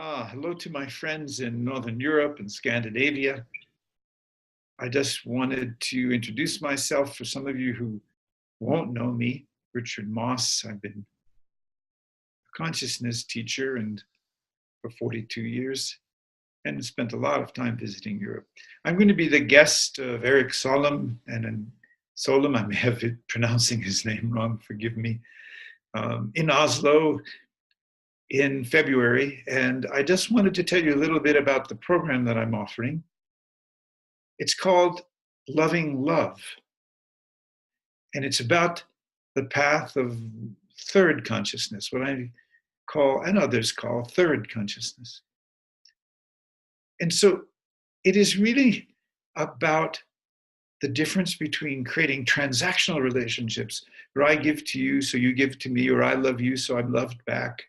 Hello to my friends in Northern Europe and Scandinavia. I just wanted to introduce myself for some of you who won't know me. Richard Moss. I've been a consciousness teacher and for 42 years and spent a lot of time visiting Europe. I'm going to be the guest of Eric Solom, and in Solom, I may have it pronouncing his name wrong, forgive me, in Oslo in February. And I just wanted to tell you a little bit about the program that I'm offering. It's called Loving Love, and it's about the path of third consciousness, what I call, and others call, third consciousness. And so it is really about the difference between creating transactional relationships, where I give to you, so you give to me, or I love you, so I'm loved back,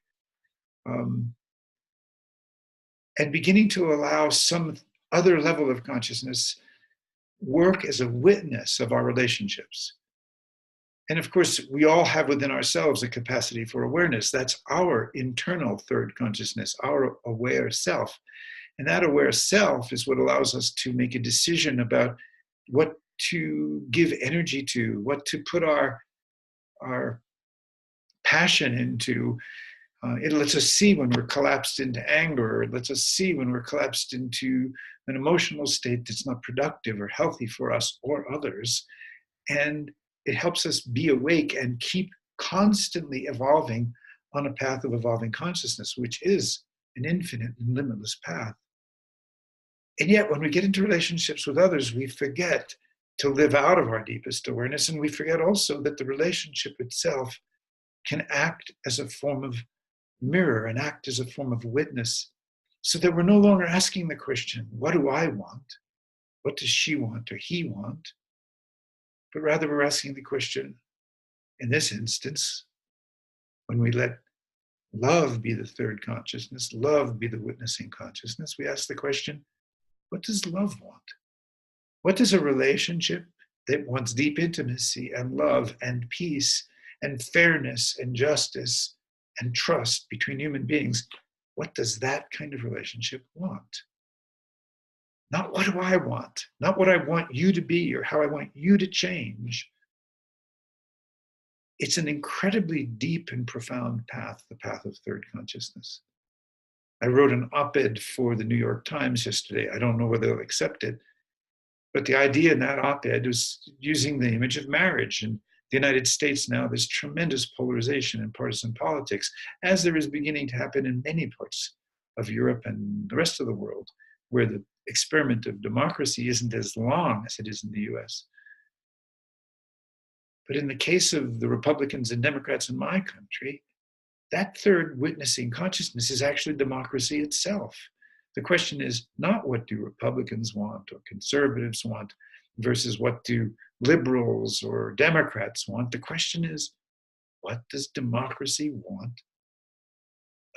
and beginning to allow some other level of consciousness work as a witness of our relationships. And of course, we all have within ourselves a capacity for awareness. That's our internal third consciousness, our aware self. And that aware self is what allows us to make a decision about what to give energy to, what to put our passion into. It lets us see when we're collapsed into anger. It lets us see when we're collapsed into an emotional state that's not productive or healthy for us or others. And it helps us be awake and keep constantly evolving on a path of evolving consciousness, which is an infinite and limitless path. And yet, when we get into relationships with others, we forget to live out of our deepest awareness. And we forget also that the relationship itself can act as a form of mirror and act as a form of witness, so that we're no longer asking the question, what do I want? What does she want or he want? But rather we're asking the question, in this instance, when we let love be the third consciousness, love be the witnessing consciousness, we ask the question, what does love want? What does a relationship that wants deep intimacy and love and peace and fairness and justice and trust between human beings, what does that kind of relationship want? Not what do I want, not what I want you to be or how I want you to change. It's an incredibly deep and profound path, the path of third consciousness. I wrote an op-ed for the New York Times yesterday. I don't know whether they'll accept it, but the idea in that op-ed was using the image of marriage. In the United States now, there's tremendous polarization in partisan politics, as there is beginning to happen in many parts of Europe and the rest of the world, where the experiment of democracy isn't as long as it is in the US. But in the case of the Republicans and Democrats in my country, that third witnessing consciousness is actually democracy itself. The question is not what do Republicans want or conservatives want versus what do liberals or Democrats want. The question is, what does democracy want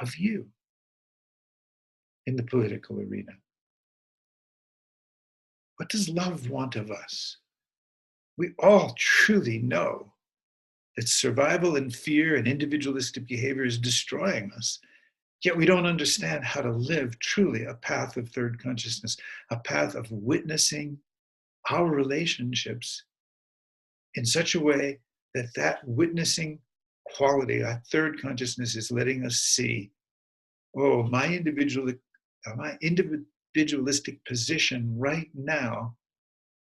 of you in the political arena? What does love want of us? We all truly know that survival and fear and individualistic behavior is destroying us. Yet we don't understand how to live truly a path of third consciousness, a path of witnessing our relationships in such a way that that witnessing quality, that third consciousness is letting us see, oh, my individualistic position right now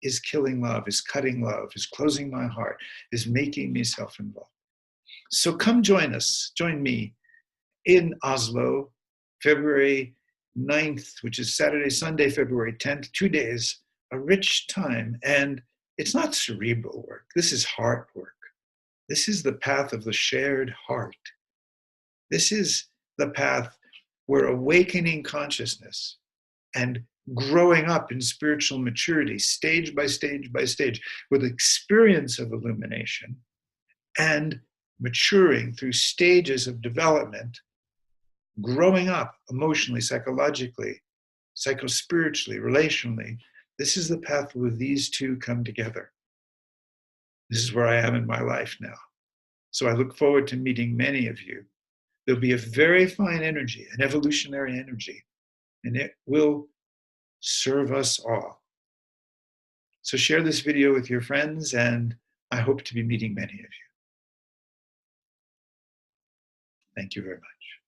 is killing love, is cutting love, is closing my heart, is making me self-involved. So come join us, join me in Oslo, February 9th, which is Saturday, Sunday, February 10th, 2 days, a rich time. And it's not cerebral work. This is heart work. This is the path of the shared heart. This is the path where awakening consciousness and growing up in spiritual maturity, stage by stage by stage, with experience of illumination and maturing through stages of development, growing up emotionally, psychologically, psychospiritually, relationally. This is the path where these two come together. This is where I am in my life now. So I look forward to meeting many of you. There'll be a very fine energy, an evolutionary energy, and it will serve us all. So share this video with your friends, and I hope to be meeting many of you. Thank you very much.